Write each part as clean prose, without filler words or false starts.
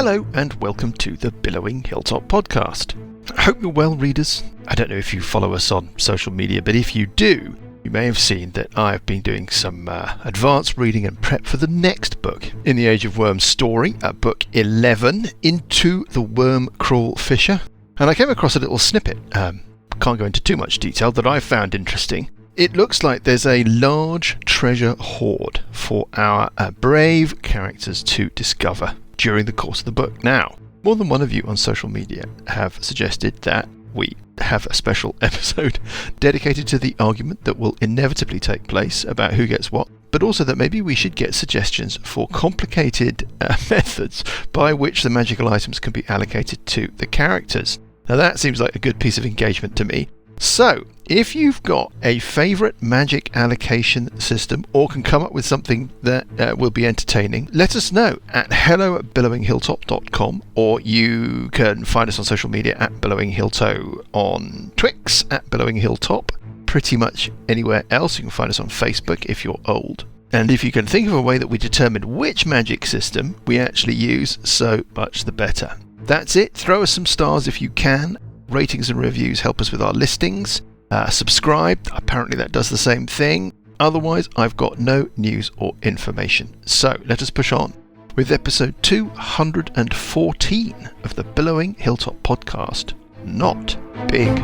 Hello and welcome to the Billowing Hilltop podcast. I hope you're well, readers. I don't know if you follow us on social media, but if you do, you may have seen that I've been doing some advanced reading and prep for the next book in the Age of Worms story, book 11, Into the Worm Crawl Fisher. And I came across a little snippet, can't go into too much detail, that I found interesting. It looks like there's a large treasure hoard for our brave characters to discover during the course of the book. Now, more than one of you on social media have suggested that we have a special episode dedicated to the argument that will inevitably take place about who gets what, but also that maybe we should get suggestions for complicated methods by which the magical items can be allocated to the characters. Now that seems like a good piece of engagement to me. So, if you've got a favourite magic allocation system or can come up with something that will be entertaining, let us know at hello@billowinghilltop.com, or you can find us on social media at billowinghilltop, on Twix at billowinghilltop, pretty much anywhere else. You can find us on Facebook if you're old. And if you can think of a way that we determine which magic system we actually use, so much the better. That's it. Throw us some stars if you can. Ratings and reviews help us with our listings. Subscribe, apparently that does the same thing. Otherwise, I've got no news or information. So let us push on with episode 214 of the Billowing Hilltop podcast, Not Big.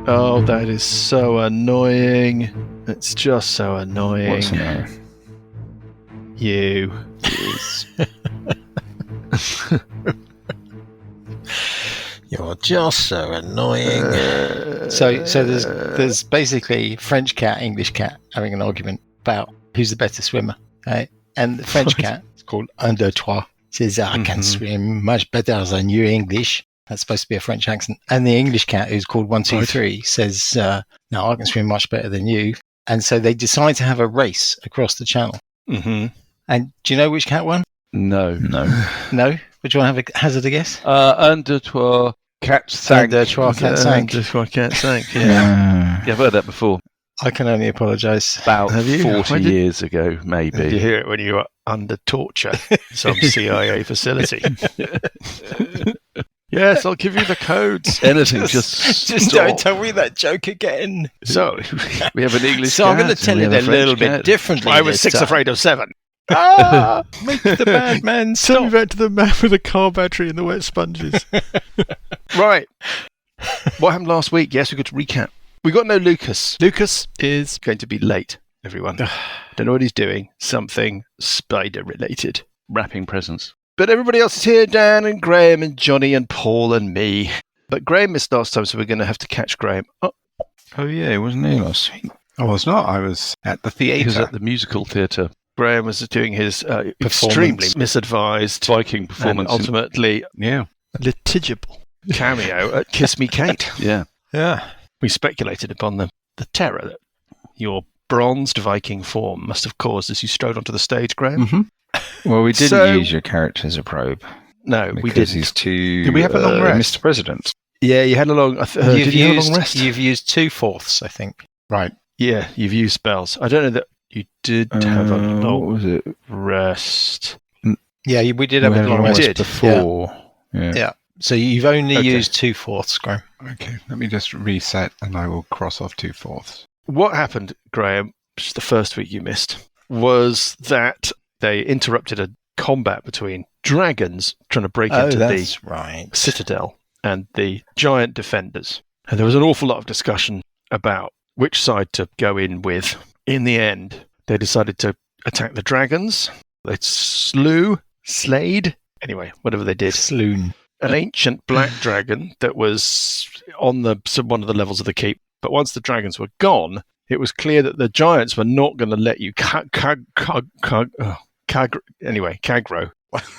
Oh, that is so annoying. It's just so annoying. What's annoying? You. You're just so annoying. So there's basically French cat, English cat having an argument about who's the better swimmer. Right? And the French cat is called un, deux, trois. Says, I can swim much better than you English. That's supposed to be a French accent. And the English cat, who's called 1, 2, 3, says, no, I can swim much better than you. And so they decide to have a race across the channel. Mm-hmm. And do you know which cat won? No. No? Would you want to hazard a guess? Un, deux, trois, cat sank. Un, deux, trois, cat sank. Un, deux, trois, cat sank, yeah. Yeah, I've heard that before. I can only apologise. About 40 years ago, maybe. Did you hear it when you were under torture in some CIA facility? Yes, I'll give you the codes. Anything, just don't tell me that joke again. So, we have an English So cat. I'm going to tell it a little bit differently. I was 6 afraid of 7. Make the bad man stop. Send me back to the man with the car battery and the wet sponges. Right. What happened last week? Yes, we got to recap. We got no Lucas. Lucas is going to be late, everyone. Don't know what he's doing. Something spider-related. Wrapping presents. But everybody else is here. Dan and Graham and Johnny and Paul and me. But Graham missed last time, so we're going to have to catch Graham. Oh yeah, wasn't he last week? I was not. I was at the theatre. He was at the musical theatre. Graham was doing his extremely misadvised Viking performance. and ultimately litigible cameo at Kiss Me Kate. Yeah. We speculated upon the terror that your bronzed Viking form must have caused as you strode onto the stage, Graham. Mm-hmm. Well, we didn't use your character as a probe. No, we didn't. He's too... Did we have a long rest? Mr. President. Yeah, you had a long... did you have a long rest? You've used 2/4, I think. Right. Yeah, you've used spells. I don't know that you did have a long rest. Yeah, we did have a long rest before. Yeah. So you've only used 2/4, Graham. Okay, let me just reset and I will cross off 2/4. What happened, Graham, which is the first week you missed, was that they interrupted a combat between dragons trying to break into the citadel and the giant defenders. And there was an awful lot of discussion about which side to go in with. In the end, they decided to attack the dragons. They slayed, anyway, whatever they did. Sloon. An ancient black dragon that was on one of the levels of the keep. But once the dragons were gone, it was clear that the giants were not going to let you... Kagro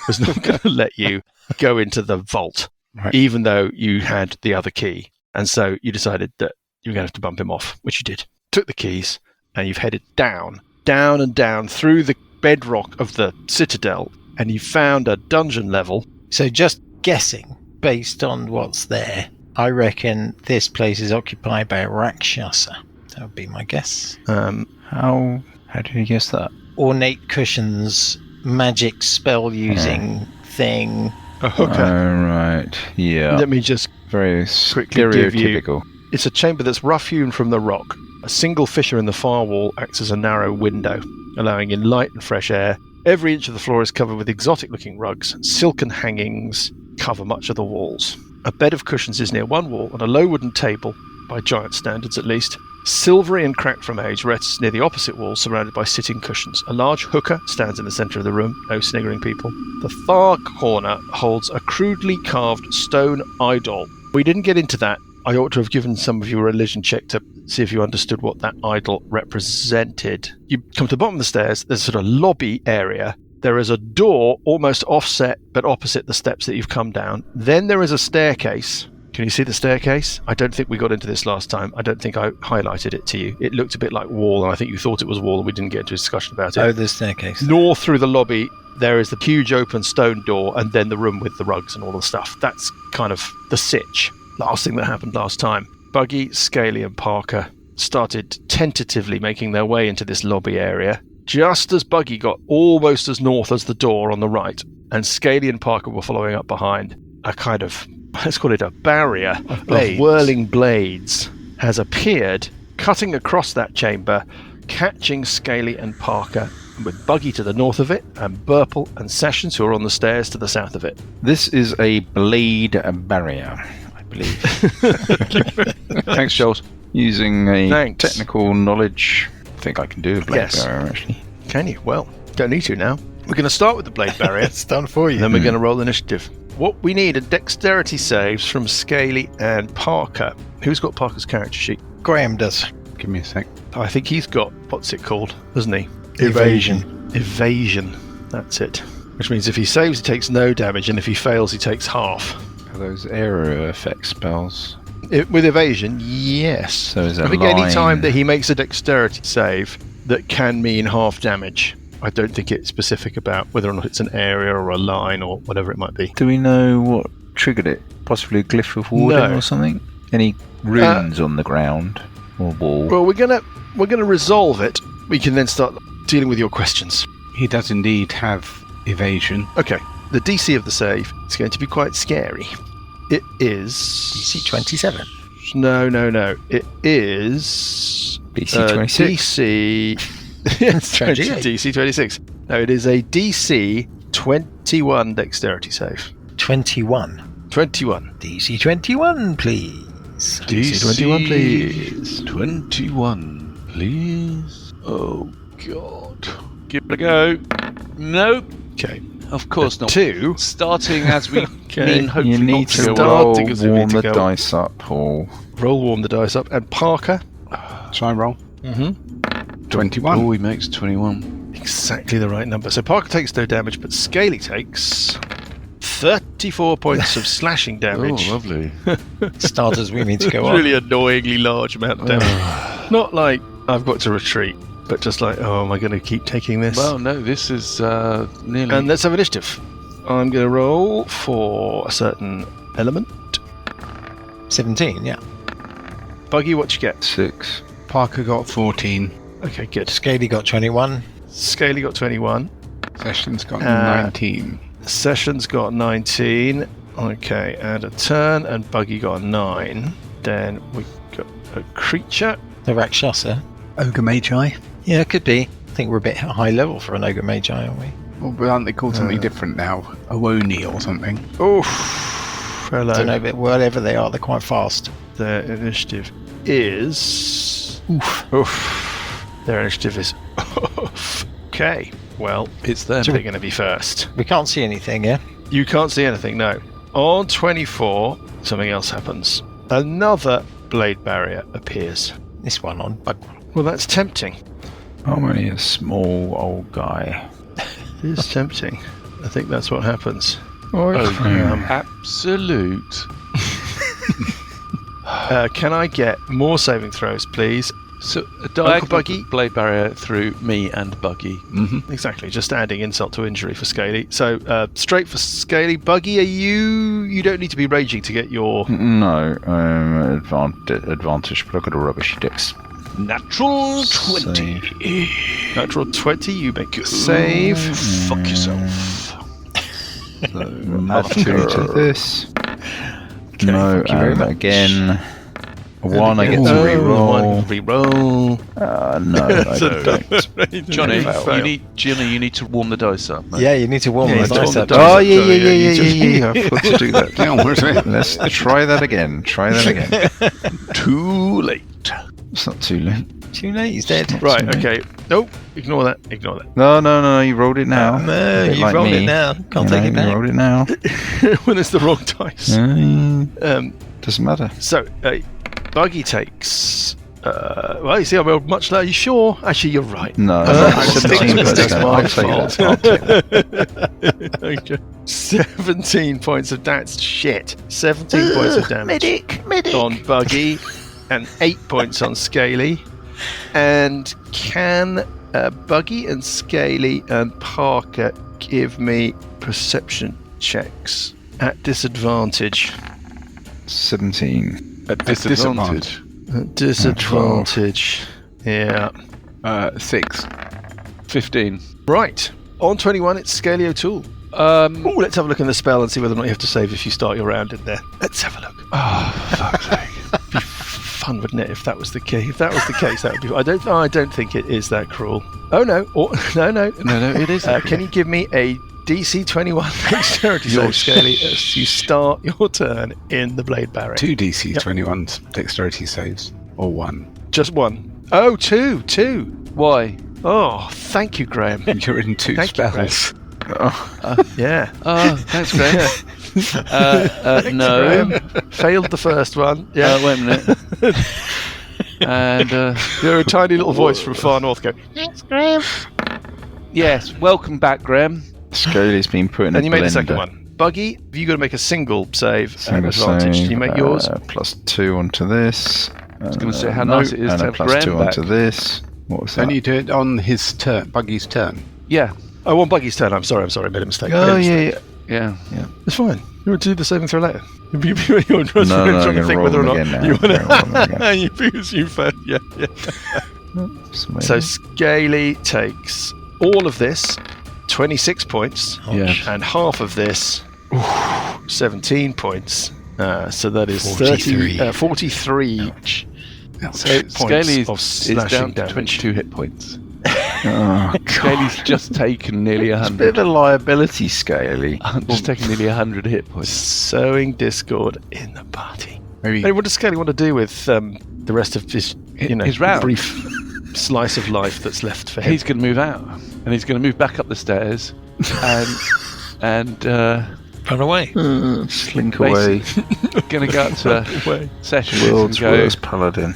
was not going to let you go into the vault, even though you had the other key. And so you decided that you were going to have to bump him off, which you did. Took the keys, and you've headed down and down through the bedrock of the citadel, and you found a dungeon level. So just guessing, based on what's there, I reckon this place is occupied by a Rakshasa. That would be my guess. How did you guess that? Ornate cushions magic spell using thing. A hooker. Oh, right. Yeah. Let me just Very quickly give you- stereotypical. It's a chamber that's rough-hewn from the rock. A single fissure in the far wall acts as a narrow window, allowing in light and fresh air. Every inch of the floor is covered with exotic-looking rugs. Silken hangings cover much of the walls. A bed of cushions is near one wall, and a low wooden table, by giant standards at least, silvery and cracked from age, rests near the opposite wall, surrounded by sitting cushions. A large hooker stands in the centre of the room. No sniggering people. The far corner holds a crudely carved stone idol. We didn't get into that. I ought to have given some of you a religion check to see if you understood what that idol represented. You come to the bottom of the stairs, there's a sort of lobby area. There is a door almost offset but opposite the steps that you've come down. Then there is a staircase. Can you see the staircase? I don't think we got into this last time. I don't think I highlighted it to you. It looked a bit like wall, and I think you thought it was wall, and we didn't get into a discussion about it. Oh, the staircase. North through the lobby, there is the huge open stone door, and then the room with the rugs and all the stuff. That's kind of the sitch. Last thing that happened last time. Buggy, Scaly, and Parker started tentatively making their way into this lobby area. Just as Buggy got almost as north as the door on the right, and Scaly and Parker were following up behind, a kind of, let's call it a barrier of whirling blades has appeared, cutting across that chamber, catching Scaly and Parker, with Buggy to the north of it, and Burple and Sessions, who are on the stairs, to the south of it. This is a blade barrier, I believe. Thanks, Jules. Using a Thanks. technical knowledge, I think I can do a blade Yes. barrier, actually. Can you? Well, don't need to now. We're going to start with the blade barrier. It's done for you. Then we're going to roll initiative. What we need are dexterity saves from Scaly and Parker. Who's got Parker's character sheet? Graham does. Give me a sec. I think he's got, what's it called, doesn't he? Evasion. Evasion. That's it. Which means if he saves, he takes no damage, and if he fails, he takes half. Are those area effect spells? With evasion, yes. So is that I think line? any time that he makes a dexterity save, that can mean half damage. I don't think it's specific about whether or not it's an area or a line or whatever it might be. Do we know what triggered it? Possibly a glyph of warding No. or something? Any runes on the ground or wall? Well, we're gonna resolve it. We can then start dealing with your questions. He does indeed have evasion. Okay. The DC of the save is going to be quite scary. It is DC 27. No. It is BC 26. DC. Yes, 28. DC 26. No, it is a DC 21 dexterity save. 21. 21. DC 21, please. DC 21, please. 21, please. Oh, God. Give it a go. Nope. Okay. Of course not. 2. Starting as we Okay. mean, hopefully You not need to to go roll, starting as we warm need to the go. dice up, Paul. Roll warm the dice up. And Parker. Shall I roll? Mm-hmm. 21. Oh, he makes 21. Exactly the right number. So Parker takes no damage, but Scaly takes 34 points of slashing damage. Oh, lovely. Starters we mean to go It's on. really annoyingly large amount of damage. Not like I've got to retreat, but just like, oh, am I going to keep taking this? Well, no, this is nearly... And let's have initiative. I'm going to roll for a certain element. 17, yeah. Buggy, what you get? 6. Parker got 14. Okay, good. Scaly got 21. Scaly got 21. Sessions got Uh, 19. Sessions got 19. Okay, and a turn, and Buggy got a 9. Then we got a creature. The Rakshasa. Ogre Magi. Yeah, it could be. I think we're a bit high level for an Ogre Magi, aren't we? Well, but aren't they called something different now? Owoni or something. Oof. Hello. Don't know, but whatever they are, they're quite fast. Their initiative is... Oof. Their initiative is... Oof. Okay. Well, It's them. they're going to be first. We can't see anything, yeah? You can't see anything, no. On 24, something else happens. Another blade barrier appears. This one on bug. Well, that's tempting. I'm only a small old guy. It is tempting. I think that's what happens. Oh, absolute. Can I get more saving throws, please? So a diagonal Buggy? blade barrier through me and Buggy. Mm-hmm. Exactly, just adding insult to injury for Scaly. So, straight for Scaly. Buggy, are you... You don't need to be raging to get your... No, advantage, but I've got a rubbishy dex. Natural 20. Natural 20, you make a save. Fuck yourself. Add 2 to this. No, thank you very much. again. 1, I get to One re-roll. re-roll. No, I don't. Johnny, Fail. you need to warm the dice up, mate. Yeah, you need to warm Yeah, the you dice warm the up. dice. Oh, Sorry, yeah. I forgot to do that. Hang on, where's it? Let's try that again. Too late. It's not too late. Too late, he's dead. Right, Sorry. okay. Nope, ignore that. No, you rolled it now. No, A bit you like rolled me. it now. Can't take it You back. rolled it now. When it's the wrong dice. Doesn't matter. So, Buggy takes... well, you see, I rolled much lower. Are you sure? Actually, you're right. No, I 17 think points. it's my I'll take fault. that. I'll take that. Okay. 17 points of damage. Shit. 17 points of damage. Medic. On Buggy and 8 points on Scaly. And can Buggy and Scaly and Parker give me perception checks at disadvantage? 17. At disadvantage. At disadvantage. Yeah. 6. 15. Right. On 21, it's Scaly O'Toole. Oh, let's have a look in the spell and see whether or not you have to save if you start your round in there. Let's have a look. Oh, fuck's sake. Be fun, wouldn't it? If that was the case, that would be. I don't think it is that cruel. Oh no! No, it isn't. Can you give me a DC 21 dexterity save, Scaly, as you start your turn in the blade barrier? 2 DC Yep. 21 dexterity saves. Or 1. Just one. Oh, two. Why? Oh, thank you, Graham. You're in 2 Thank you, spells. Yeah. Oh, thanks, Graham. No. Failed the first one. Yeah. Wait a minute. And You're a tiny little voice from far north going, yes, welcome back, Graham. Scaly's been put in a and you made the second blender. one. Buggy, you got to make a single save Single at advantage. save, Can you make yours? plus 2 onto this. I was gonna say how nice it is and to a have plus Graham 2 onto back. this. What was that? Don't you do it on his turn, Buggy's turn? Yeah. Oh, on Buggy's turn. I'm sorry. I made a mistake. Oh, yeah. Yeah. It's fine. You want to do the saving throw later? You're No, trying I'm to gonna think roll whether or them not again now. you I'm gonna roll them want again. to. Because you failed. Yeah. So Scaly takes all of this, 26 points, Yeah. and half of this, 17 points. So that is 43. 43 So points Scaly of is slashing down to damage. 22 hit points. Oh, Scaly's just taken nearly it's a bit of 100. a liability, Scaly. Just taken nearly 100 hit points. Sowing discord in the party. Maybe Hey, what does Scaly want to do with the rest of his, His round. brief slice of life that's left for him? He's going to move out, and he's going to move back up the stairs, and Run away. Slink away. going to go up to Away. session World's and go, worst paladin.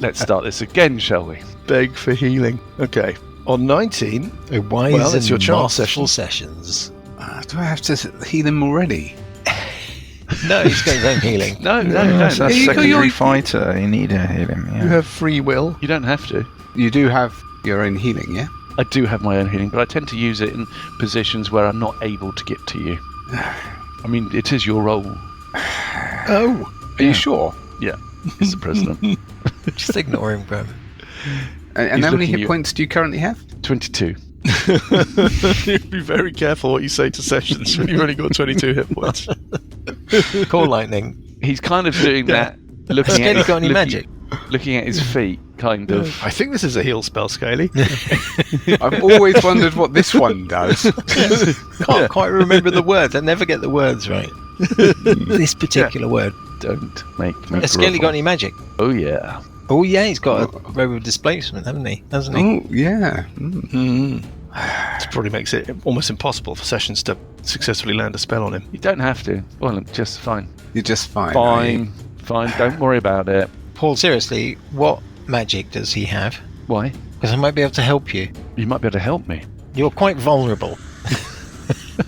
let's start this again, shall we? Beg for healing. Okay. On 19, Wise Well, it's and your chance masterful sessions. do I have to heal him already? No, he's got his own healing. No, That's no. a You got secondary your- fighter. You need to heal him. Yeah. you have free will. You don't have to. You do have your own healing, yeah? I do have my own healing, but I tend to use it in positions where I'm not able to get to you. I mean, it is your role. Oh. Are you sure? Yeah, he's the president. Just ignore him, Graham. And He's how many looking hit you- points do you currently have? 22. Be very careful what you say to Sessions when you've only got 22 hit points. Call lightning. He's kind of doing that, looking Scaly at got any magic? looking at his feet, kind of. I think this is a heal spell, Scaly. I've always wondered what this one does. Can't quite remember the words. I never get the words right. This particular word. Don't make me. Has Scaly got grovel. any magic? Oh yeah. Oh yeah, he's got a robe of displacement, hasn't he? Hasn't he? Oh, yeah. This probably makes it almost impossible for Sessions to successfully land a spell on him. You don't have to. Well, just fine. You're just fine. are you? Fine. Don't worry about it. Paul, seriously, what magic does he have? Why? Because I might be able to help you. You might be able to help me. You're quite vulnerable.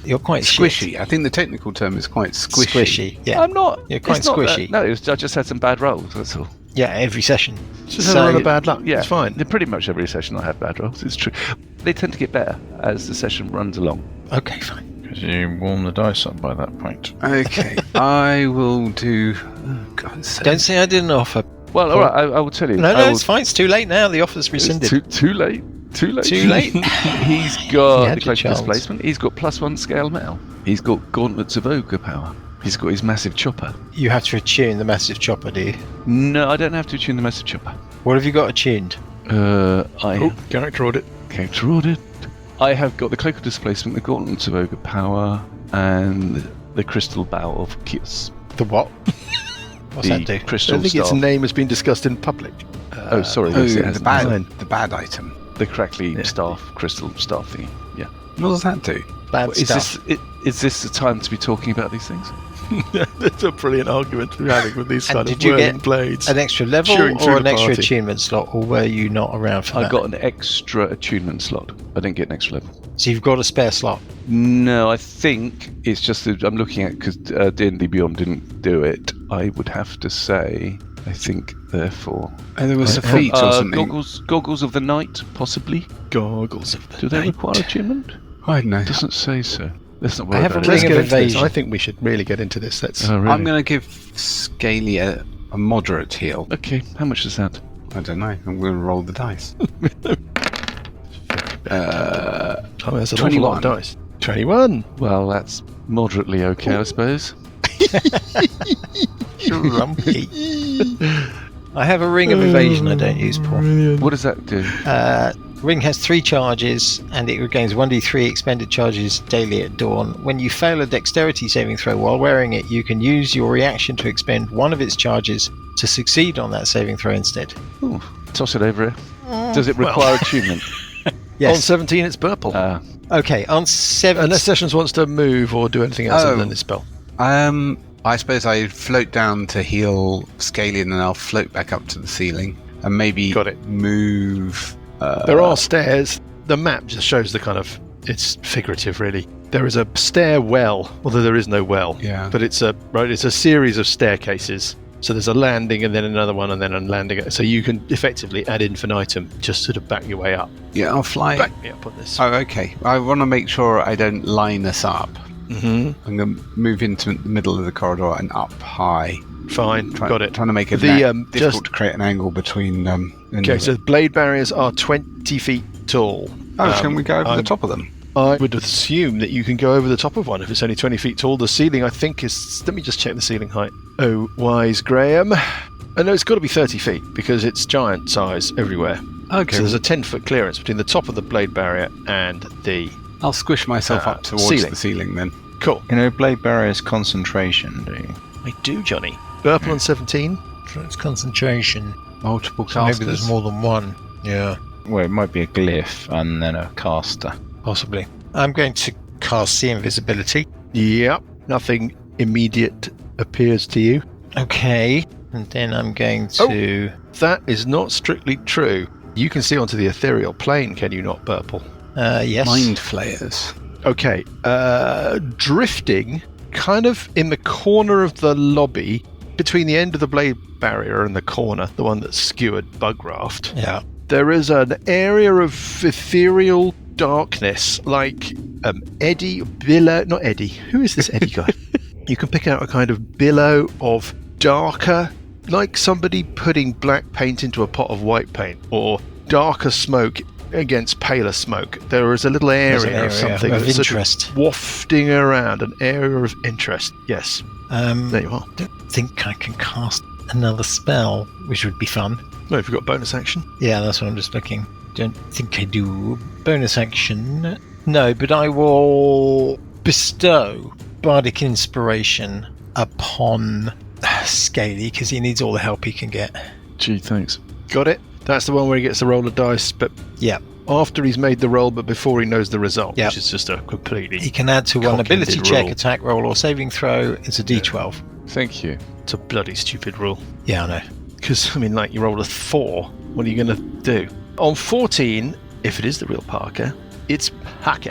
You're quite Squishy. shit. I think the technical term is quite squishy. Yeah. I'm not. You're quite it's not squishy. That, no, I just had some bad rolls. That's all. Yeah, every session. Just have a run of bad luck. Yeah, It's fine. Pretty much every session I have bad rolls. It's true. They tend to get better as the session runs along. Okay, fine. Because you warm the dice up by that point. Okay, I will do. Oh, God's sake. Don't say I didn't offer. Well, all right, I will tell you. No, it's fine. It's too late now. The offer's rescinded. It's too late. Too late. Too late. He's got had the your cloak chance. displacement. He's got +1 scale metal. He's got gauntlets of ogre power. He's got his massive chopper. You have to attune the massive chopper, do you? No, I don't have to tune the massive chopper. What have you got attuned? Character audit. Character audit. I have got the cloak of displacement, the gauntlets of ogre power, and the crystal bow of Kios. The what? What's that do? I Crystal don't think staff. its name has been discussed in public. Sorry, Oh, yes, it has the bad item. the crackly staff, crystal staff thingy. Yeah. What does that do? Bad Is stuff. this the time to be talking about these things? That's a brilliant argument we're having with these And kind of did you whirling get blades. An extra level Chewing through or an the extra party. attunement slot, or were you not around for I that? got an extra attunement slot. I didn't get an extra level. So you've got a spare slot. No, I think it's just that I'm looking at because D&D Beyond didn't do it. I would have to say, I think therefore. And there was a feat or something. Goggles of the night, possibly. Goggles of the Do they night. require attunement? I don't know. It doesn't say so. Let's not I worry have a about ring Let's it. of get into this. evasion. I think we should really get into this. Let's. Oh, really? I'm going to give Scaly a moderate heal. Okay, how much is that? I don't know. I'm going to roll the dice. Oh, that's an awful lot of 21. dice. 21. Well, that's moderately okay, I suppose. Grumpy. I have a ring of evasion I don't use, Paul. What does that do? Ring has 3 charges and it regains 1d3 expended charges daily at dawn. When you fail a dexterity saving throw while wearing it, you can use your reaction to expend one of its charges to succeed on that saving throw instead. Ooh, toss it over here. Does it require attunement? On Yes. 17, it's purple. Okay, on 7. Unless Sessions wants to move or do anything else other than this spell. I suppose I float down to heal Scaly and then I'll float back up to the ceiling and maybe Got it. move. There are stairs. The map just shows the kind of. It's figurative, really. There is a stairwell, although there is no well. Yeah. But it's a series of staircases. So there's a landing and then another one and then a landing. So you can effectively ad infinitum just sort of back your way up. Yeah, I'll fly. Back me up on this. Oh, okay. I want to make sure I don't line us up. Mm-hmm. I'm going to move into the middle of the corridor and up high. Fine, got it. Trying to make it difficult just to create an angle between them. okay. So the blade barriers are 20 feet tall. can we go over the top of them? I would assume that you can go over the top of one if it's only 20 feet tall. The ceiling, I think, is... Let me just check the ceiling height. Oh, wise Graham. No, it's got to be 30 feet because it's giant size everywhere. Okay. So there's a 10-foot clearance between the top of the blade barrier and the... I'll squish myself up towards ceiling. the ceiling then. Cool. You know, blade barrier's concentration, do you? I do, Johnny. Purple on 17. So it's concentration. Multiple So maybe casters. there's more than one. Yeah, Well, it might be a glyph and then a caster. possibly. I'm going to cast See Invisibility. Yep. Nothing immediate appears to you. Okay. And then I'm going to... That is not strictly true. You can see onto the ethereal plane, can you not, Purple? Yes. Mind flayers. Okay, drifting kind of in the corner of the lobby between the end of the blade barrier and the corner, the one that's skewered Bugraft. Yeah. There is an area of ethereal darkness, like Eddie, billow, not Eddie. Who is this Eddie guy? You can pick out a kind of billow of darker, like somebody putting black paint into a pot of white paint, or darker smoke against paler smoke. There is a little There's area, an of something of that's sort interest. of wafting around, an area of interest. Yes, there you are. Don't think I can cast another spell, which would be fun. Well, if you've got bonus action. Yeah, that's what I'm just looking. Don't think I do. Bonus action. No, but I will bestow Bardic Inspiration upon Scaly, because he needs all the help he can get. Gee, thanks. Got it? That's the one where he gets to roll a dice, but Yeah. after he's made the roll, but before he knows the result, Yep. which is just a completely... He can add to one Cock-ended ability check, roll. attack roll, or saving throw. It's a d12. Thank you. It's a bloody stupid rule. Yeah, I know. Because, I mean, like, you roll a 4. What are you going to do? On 14, if it is the real Parker, it's Parker.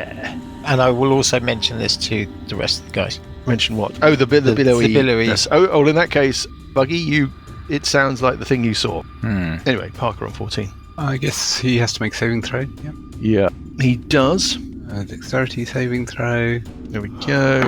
And I will also mention this to the rest of the guys. Mention what? Oh, the billowy. the billowy. Yes. Oh, in that case, Buggy, it sounds like the thing you saw. Hmm. Anyway, Parker on 14. I guess he has to make saving throw. Yep. Yeah. He does. Dexterity saving throw. There we go.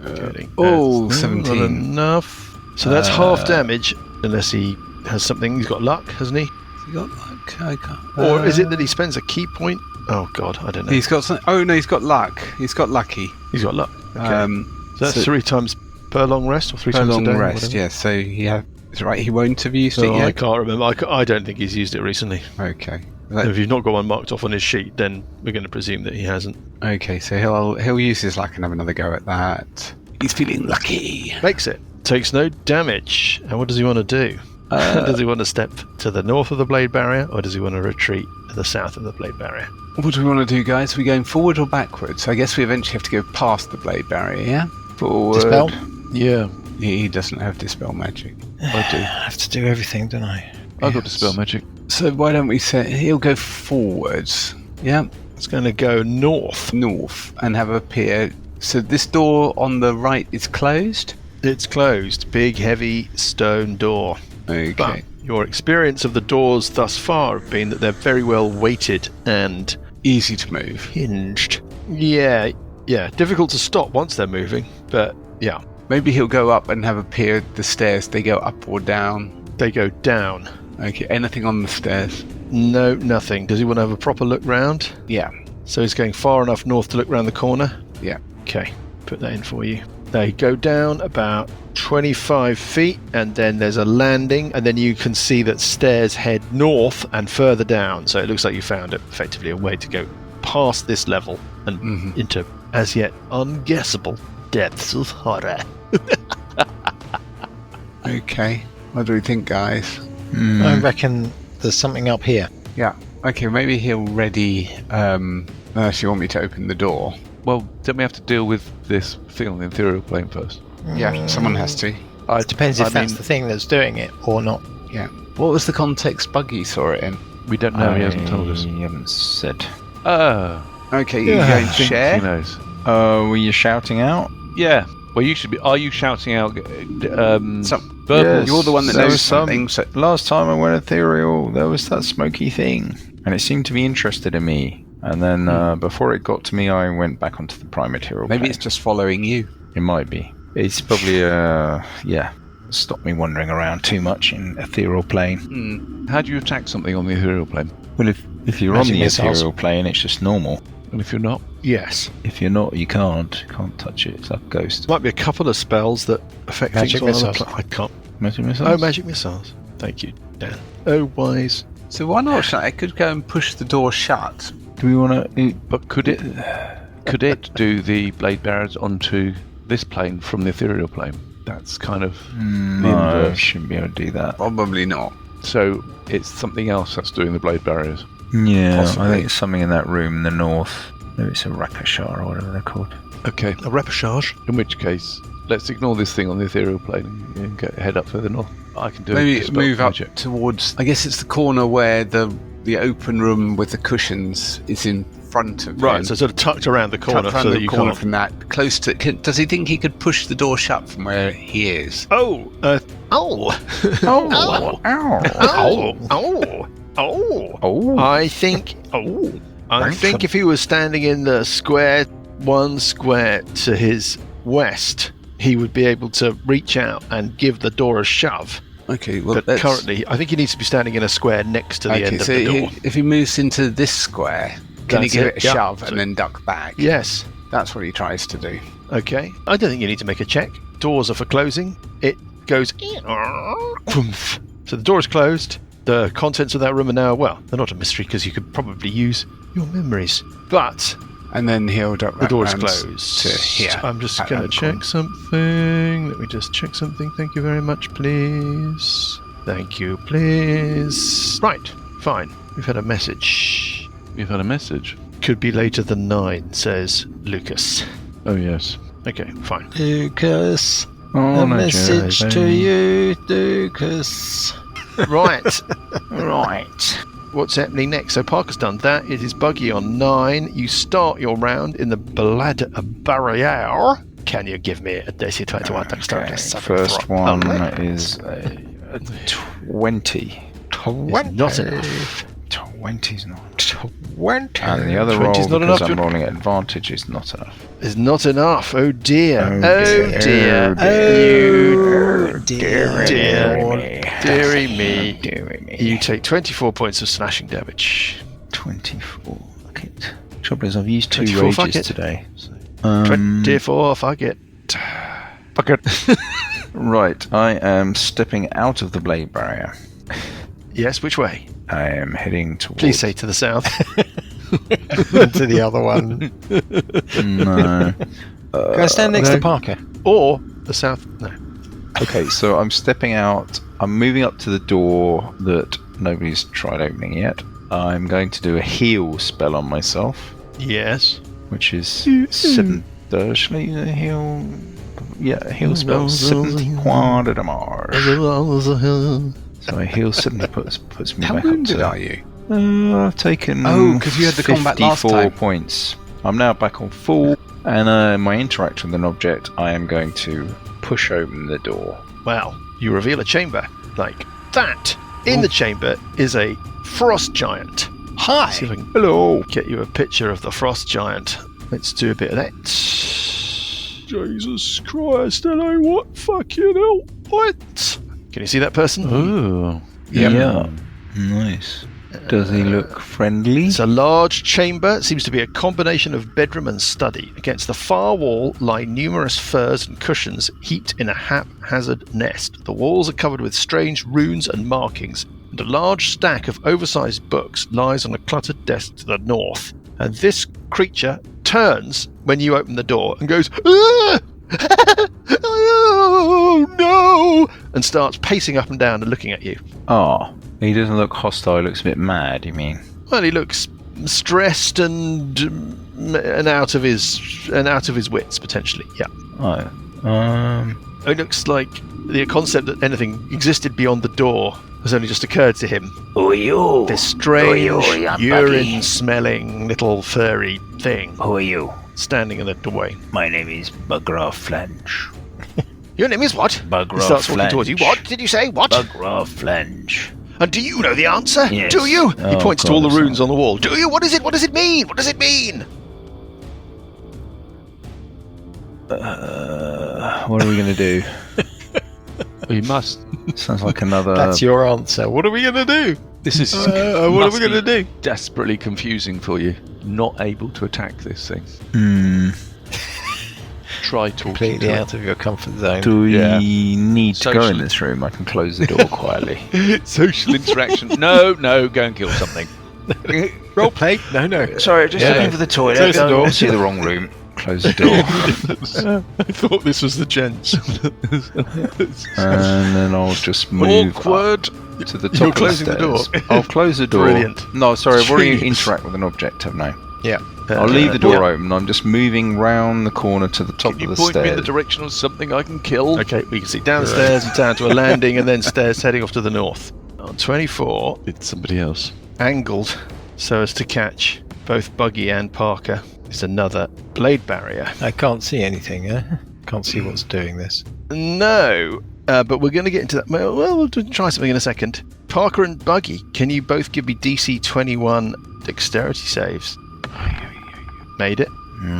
Getting- Oh, that's 17. Not enough. So that's half damage, unless he has something. He's got luck, hasn't he? He got luck. I can't- Or is it that he spends a key point? Oh God, I don't know. He's got some. Oh no, he's got luck. He's got lucky. He's got luck. Okay. So that's 3 times per long rest, or 3 per times long a day. or rest. whatever? Yeah. So is it right? He won't have used it Oh, yet. I can't remember. I don't think he's used it recently. Okay. If you've not got one marked off on his sheet, then we're going to presume that he hasn't. Okay. So he'll use his luck and have another go at that. He's feeling lucky. Makes it. Takes no damage. And what does he want to do? Does he want to step to the north of the blade barrier, or does he want to retreat to the south of the blade barrier? What do we want to do, guys? Are we going forward or backwards? I guess we eventually have to go past the blade barrier. Yeah. Forward. Dispel? Yeah. He doesn't have dispel magic. I do. I have to do everything, don't I? I've got dispel magic. So why don't we say he'll go forwards? Yeah. It's going to go north. North and have a pier. So this door on the right is closed. It's closed. Big, heavy stone door. Okay. But your experience of the doors thus far have been that they're very well weighted and Easy to move. hinged. Yeah. Difficult to stop once they're moving, but yeah. Maybe he'll go up and have a peer at the stairs. They go up or down. They go down. Okay. Anything on the stairs? No, nothing. Does he want to have a proper look round? Yeah. So he's going far enough north to look round the corner? Yeah. Okay, put that in for you. They go down about 25 feet, and then there's a landing, and then you can see that stairs head north and further down. So it looks like you found effectively a way to go past this level and into as yet unguessable depths of horror. Okay. What do we think, guys? I reckon there's something up here. Yeah. Okay. Maybe he'll ready. Unless you want me to open the door. Well, don't we have to deal with this thing on the ethereal plane first? Yeah. Someone has to. It depends if that's the thing that's doing it or not. Yeah. What was the context Buggy saw it in? We don't know. He hasn't told us. He hasn't said. Oh, Okay. You're going to he share. knows. Were you shouting out? Yeah. Well, you should be. Are you shouting out? Some, verbal? You're the one that there knows was something. So Last time I went ethereal, there was that smoky thing, and it seemed to be interested in me. And then before it got to me, I went back onto the prime material. maybe plane. it's just following you. It might be. It's probably stopped me wandering around too much in ethereal plane. How do you attack something on the ethereal plane? Well, if you're Magic on the missiles. ethereal plane, it's just normal. And if you're not, Yes. If you're not, you can't touch it. It's like a ghost. Might be a couple of spells that affect Magic things on missiles. I can't. Magic missiles? Oh, magic missiles. Thank you, Dan. Oh, wise. So why not? Shut? I could go and push the door shut. Do we want to? but could it do the blade barriers onto this plane from the ethereal plane? That's kind of the No, inverse. shouldn't be able to do that. Probably not. So it's something else that's doing the blade barriers. Yeah, Possibly. I think it's something in that room in the north. Maybe it's a Rakashar or whatever they're called. Okay. A repechage. In which case, let's ignore this thing on the ethereal plane and head up further north. I can do Maybe a spell move up magic. towards. I guess it's the corner where the open room with the cushions is in front of Right, him. so sort of tucked around the corner Tucked around so that the you corner can't. from that, close to. Does he think he could push the door shut from where he is? Oh! Oh! Oh! Ow. Ow! Oh! Oh! Oh! I think. Oh! I think if he was standing in the one square to his west, he would be able to reach out and give the door a shove. Okay, well, But let's- currently, I think he needs to be standing in a square next to the end of so the door. if he moves into this square, can he That's give it, it a yeah. shove So- and then duck back? Yes. That's what he tries to do. Okay. I don't think you need to make a check. Doors are for closing. It goes. Oomph. So the door is closed. The contents of that room are now, well, they're not a mystery because you could probably use your memories. But And then he'll duck the door is round closed. to here. I'm just at going to that check corner. something. Let me just check something. Thank you very much, please. Thank you, please. Right. Fine. We've had a message. You've had a message. Could be later than 9, says Lucas. Oh yes. Okay, fine. Lucas, Oh, a no, message Jerry. to you, Lucas. Right. Right. What's happening next? So Parker's done that. It is Buggy on 9. You start your round in the blade barrier. Can you give me a DC 21 Okay, first one is a 20. Not enough. 20's not. 20. And the other 20 roll, is not because enough, I'm John. rolling at advantage, is not enough. Is not enough. Oh dear. Oh, dear. Oh, dear. Dearie me. Dear me. You take 24 points of slashing damage. 24. Fuck it. Trouble is, I've used 24, 2 fuck rages it. today. 24, fuck it. Fuck it. Right, I am stepping out of the blade barrier. Yes, which way? I am heading towards... Please say to the south. To the other one. No. Go stand next to Parker. Or the south. No. Okay, so I'm stepping out. I'm moving up to the door that nobody's tried opening yet. I'm going to do a heal spell on myself, Yes. which is 7... Actually, the heal... Yeah, a heal spell 70 points de damage. So a heal 70 puts me How back up wounded to... are you? I've taken Oh, 'cause you had the combat last 54 time. points. I'm now back on full, and my interaction with an object, I am going to push open the door. Well, you reveal a chamber like that. In the chamber is a frost giant. Hi. See if I can Hello. get you a picture of the frost giant. Let's do a bit of that. Jesus Christ, hello, what fucking hell? What? Can you see that person? Oh. Yep. Yeah. Nice. Does he look friendly? It's a large chamber. It seems to be a combination of bedroom and study. Against the far wall lie numerous furs and cushions heaped in a haphazard nest. The walls are covered with strange runes and markings, and a large stack of oversized books lies on a cluttered desk to the north. And this creature turns when you open the door and goes, "Ah! Oh no!" and starts pacing up and down and looking at you. Oh, he doesn't look hostile. He looks a bit mad, you mean? Well, he looks stressed and out of his wits potentially. Yeah, Oh. it looks like the concept that anything existed beyond the door has only just occurred to him. Who are you? This strange, Who are you, I'm urine-smelling little furry thing Who are you? standing in the doorway. My name is Bugraw Flange. Your name is what? Bugraw He starts walking Flange. towards you. What did you say? What? Bugraw Flange. And do you know the answer? Yes. Do you? He Oh, points to God, all the it's runes not- on the wall. Do you? What is it? What does it mean? What does it mean? What are we going to do? We must. Sounds like another... That's your answer. What are we going to do? This is What are must we going to be do? desperately confusing for you. Not able to attack this thing. Hmm. Try talking Completely to out of your comfort zone. Do we Yeah. need to go in Socially. this room? I can close the door quietly. it. Social interaction. No, go and kill something. Role play? No. Sorry, just Yeah. looking for the toilet. Close the door. See the wrong room. Close the door. I thought this was the gents. And then I'll just move Awkward. up to the top You're of closing the door. stairs. I'll close the door. Brilliant. No, sorry, I've already Genius. interact with an object, haven't I? Yeah. I'll leave the door Yeah. open. I'm just moving round the corner to the top Can you of the point me in the stairs. direction of something I can kill? Okay, we can see downstairs and down to a landing and then stairs heading off to the north. On 24, It's somebody else. angled so as to catch both Buggy and Parker, is another blade barrier. I can't see anything, Can't see what's doing this. No, but we're going to get into that. Well, we'll try something in a second. Parker and Buggy, can you both give me DC 21 dexterity saves? Made it.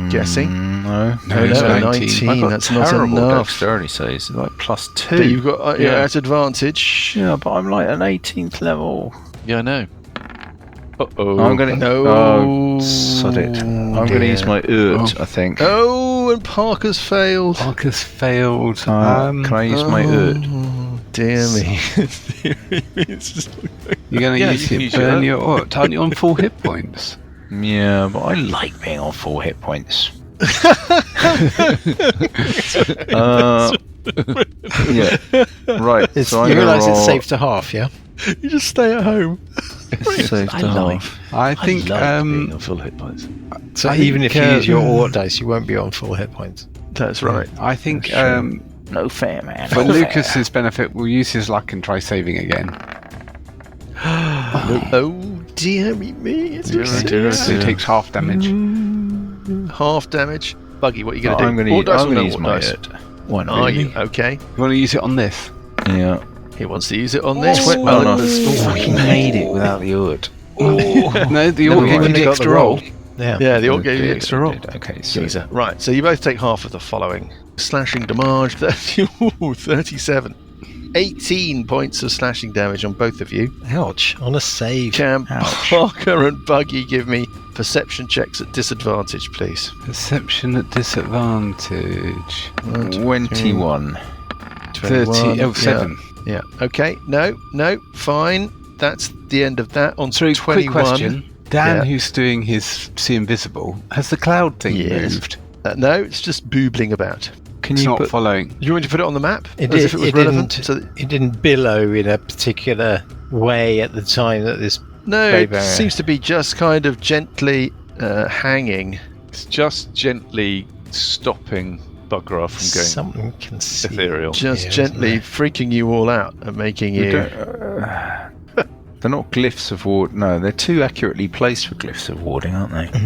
Guessing. No. No, it's 19. I've got That's not terrible enough. dexterity saves. It's like +2. But you've got Yeah. at advantage. Yeah, but I'm like an 18th level. Yeah, I know. Uh-oh. I'm gonna No. Oh, sod it. I'm gonna use my urt, I think. Oh, and Parker's failed. Marcus failed. Can I use my urt? Oh, dear me. You're going to Yeah, use you can it use burn your- your ult. Aren't you on full hit points? Yeah, but I like being on 4 hit points. Yeah. Right. So I'm you gonna realise it's roll- safe to half, yeah? You just stay at home. It's safe to half. I think being on full hit points. So I even think, if you use your uh, Ort dice, you won't be on full hit points. That's right. I think Sure. No fair, man. for no fair. Lucas's benefit, we'll use his luck and try saving again. Oh, dear me. It's So he takes half damage. half damage. Buggy, what are you going to do? I'm gonna All use, dice I'm or gonna no use all my dice? urt. Why not? Are you? Okay. You want to use it on this? Yeah. He wants to use it on this. Oh, Well, no. it's- Fucking made it without the urt. No, the No, orc we gave you haven't the got extra the roll. roll. Yeah. Yeah, the orc gave you the Did, extra roll. did. Okay, so Geezer. Right, so you both take half of the following. Slashing damage, 37. 18 points of slashing damage on both of you. Ouch. On a save. Can Ouch. Parker and Buggy give me perception checks at disadvantage, please? Perception at disadvantage. 21. 30. Oh, 7. Yeah. Okay. No. Fine. That's the end of that. On Sorry, 21. quick question. Dan, Yeah. who's doing his see invisible, has the cloud thing Yes. moved? No, it's just boobling about. Can It's you not put following. You want to put it on the map? It, As did, if it was it relevant? didn't. So It didn't billow in a particular way at the time that this. no, Very it barrier. seems to be just kind of gently hanging. It's just gently stopping Bugraff from going Something can see. ethereal. Just Yeah, gently isn't freaking you all out and making We you... don't- they're not glyphs of ward. No, they're too accurately placed for glyphs of warding, aren't they?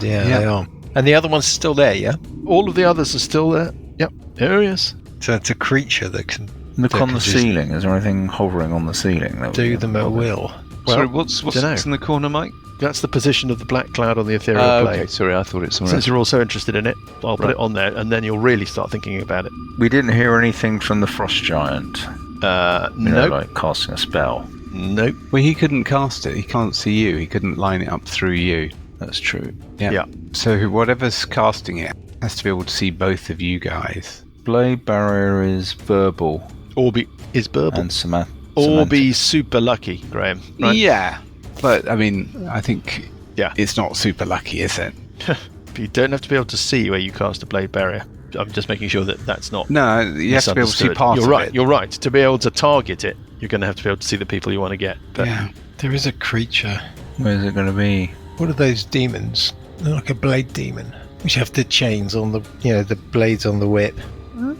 Yeah, Yeah. they are. And the other one's still there, yeah. All of the others are still there. Yep. There he is. So it's a creature that can Look They on could the just ceiling. Is there anything hovering on the ceiling? That do would- them at will. Sorry, Well, what's dunno. in the corner, Mike? That's the position of the black cloud on the ethereal plane. Okay, sorry, I thought it's somewhere Since else. you're all so interested in it, I'll put Right. it on there, and then you'll really start thinking about it. We didn't hear anything from the frost giant. You know, Nope. like casting a spell. Nope. Well, he couldn't cast it. He can't see you. He couldn't line it up through you. That's true. Yeah. So whatever's casting it has to be able to see both of you guys. Blade barrier is verbal Or is burble. and Or be super lucky, Graham. Right? Yeah, but I mean, I think Yeah. it's not super lucky, is it? But you don't have to be able to see where you cast a blade barrier. I'm just making sure that that's not No, you have to be able to see misunderstood. part You're of right. it. You're right. To be able to target it, you're going to have to be able to see the people you want to get. But Yeah. There is a creature. Where's it going to be? What are those demons? They're like a blade demon, which have the chains on the, the blades on the whip.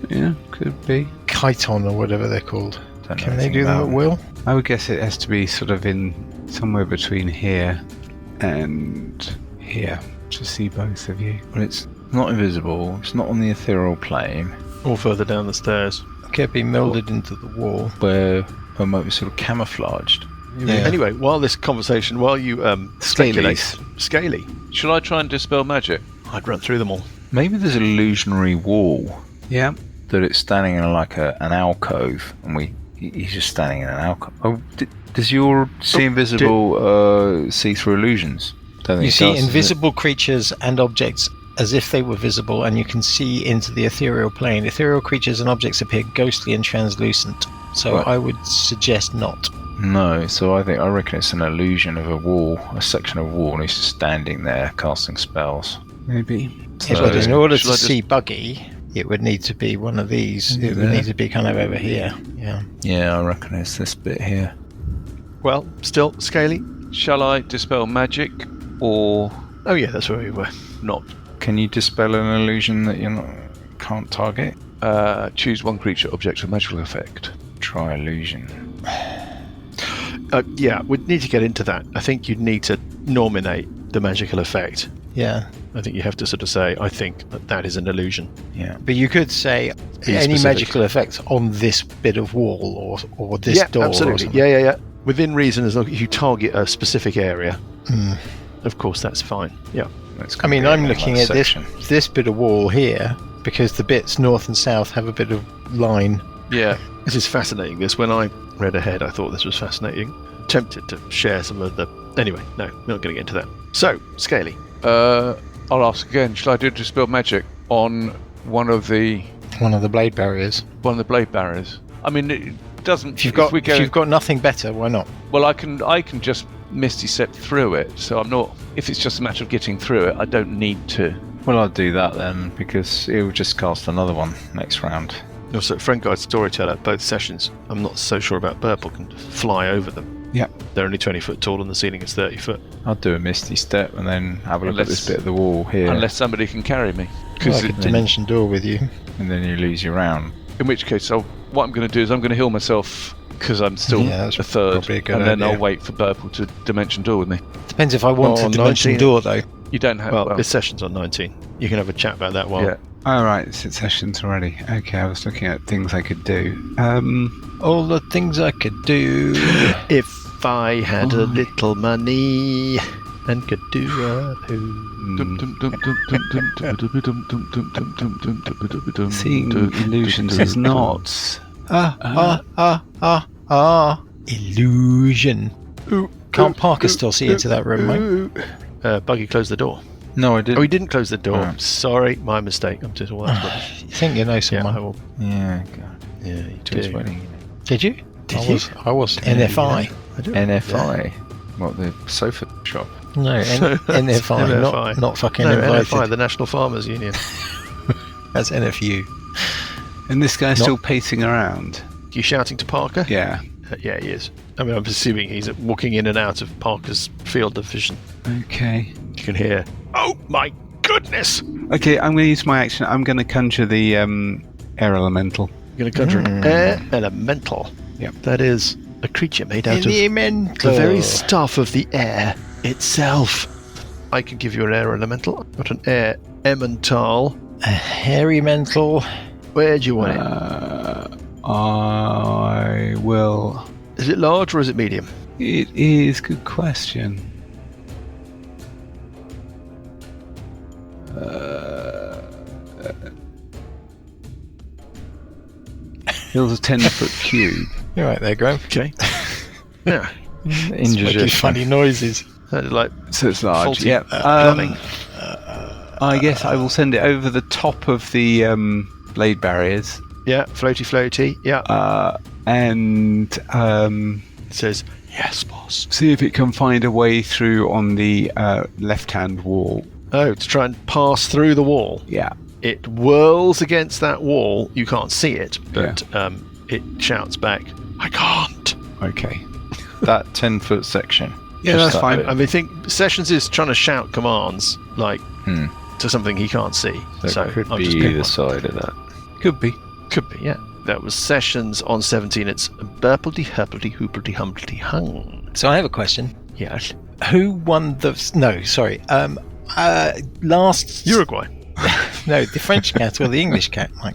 Yeah, could be. Chiton or whatever they're called. Don't know Can they anything do them about at will? I would guess it has to be sort of in somewhere between here and here to see both of you. Well, it's not invisible. It's not on the ethereal plane or further down the stairs. Could be melded into the wall. where it might be sort of camouflaged. Yeah. Anyway, while you speculate, Scaly, Shall I try and dispel magic? I'd run through them all. Maybe there's an illusionary wall Yeah. that it's standing in like an alcove, and he's just standing in an alcove. Oh, does your see invisible see through illusions? Don't think You it see does, does it? invisible creatures and objects as if they were visible, and you can see into the ethereal plane. Ethereal creatures and objects appear ghostly and translucent, so Right. I would suggest not. No, so I reckon it's an illusion of a wall, a section of wall, and he's just standing there casting spells. Maybe. Yeah, but in order to shall I just- see Buggy, it would need to be one of these. It would Yeah. need to be kind of over here. Yeah. Yeah, I reckon it's this bit here. Well, still, Scaly? Shall I dispel magic or Oh yeah, that's where we were. not? Can you dispel an illusion that can't target? Choose one creature, object, or magical effect. Try illusion. Yeah, we'd need to get into that. I think you'd need to nominate the magical effect. Yeah. I think you have to sort of say, I think that is an illusion. Yeah. But you could say Be any specific. magical effect on this bit of wall or this yeah, door. Or absolutely. something. Yeah. Within reason, as long as you target a specific area, of course, that's fine. Yeah. That's I gonna mean, be I'm in looking that at section. this bit of wall here because the bits north and south have a bit of line. Yeah. This is fascinating. When I read ahead, I thought this was fascinating. Tempted to share some of the... Anyway, no, we're not going to get into that. So, Scaly. I'll ask again. Shall I do dispel magic on one of the blade barriers. blade barriers? I mean, it doesn't. If you've got nothing better, why not? Well, I can just misty step through it. So I'm not. If it's just a matter of getting through it, I don't need to. Well, I'll do that then, because it will just cast another one next round. Also, Friend Guide Storyteller, both sessions. I'm not so sure about Purple can fly over them. Yeah. They're only 20 foot tall and the ceiling is 30 foot. I'll do a misty step and then have a look at Unless- this bit of the wall here, Unless somebody can carry me. Well, I could dimension door with you. and then you lose your round. In which case, what I'm going to do is I'm going to heal myself because I'm still Yeah, that's a third, probably a good and then idea. I'll wait for Purple to dimension door with me. Depends if I want Oh, to dimension 19. door though. You don't have. Well, Well, this session's on 19. You can have a chat about that while... yeah. All right, it's in sessions already. Okay, I was looking at things I could do. All the things I could do. If If I had a little money and could do a poo. Seeing illusions is not. Illusion. Can't Parker still see into that room, mate? Buggy, close the door. No, I didn't. Oh, he didn't close the door. Oh. Sorry, my mistake. I'm just all that rubbish. You think you know Yeah, someone? I will. Yeah, God. Yeah, you Just do. waiting. Did you? Did I you? was NFI. I do. NFI. What, the sofa shop? No, NFI, NFI. not fucking No, invited. NFI, the National Farmers Union. That's NFU. And this guy's Not- still pacing around. You shouting to Parker? Yeah. Yeah, he is. I mean, I'm assuming he's walking in and out of Parker's field of vision. Okay. You can hear, oh my goodness! Okay, I'm going to use my action. I'm going to conjure the air elemental. You're going to conjure an air elemental. Yep. That is a creature made out of Elemental. the very stuff of the air itself. I can give you an air elemental. I've got an air elemental. A hairy mental. Where do you want I will. it? Is it large or is it medium? It is good question. Feels a 10-foot cube. You're right there, Graham. Okay. Yeah. Making funny noises. Sounded like So it's large. faulty Yeah. plumbing. I guess I will send it over the top of the blade barriers. Yeah, floaty. Yeah. And It says, yes, boss. see if it can find a way through on the left-hand wall. Oh, to try and pass through the wall. Yeah. It whirls against that wall. You can't see it, but it shouts back, I can't. Okay. That 10-foot section. Yeah, Just that's fine. I mean, I think Sessions is trying to shout commands, like, to something he can't see. That could I'll just be pick the one. side of that. Could be. Could be, yeah. That was Sessions on 17. It's burpledy, herpledy, hoopledy, humpledy, hung. So I have a question. Yes. Who won the... No, sorry. Last... Uruguay. No, the French cat or the English cat, Mike?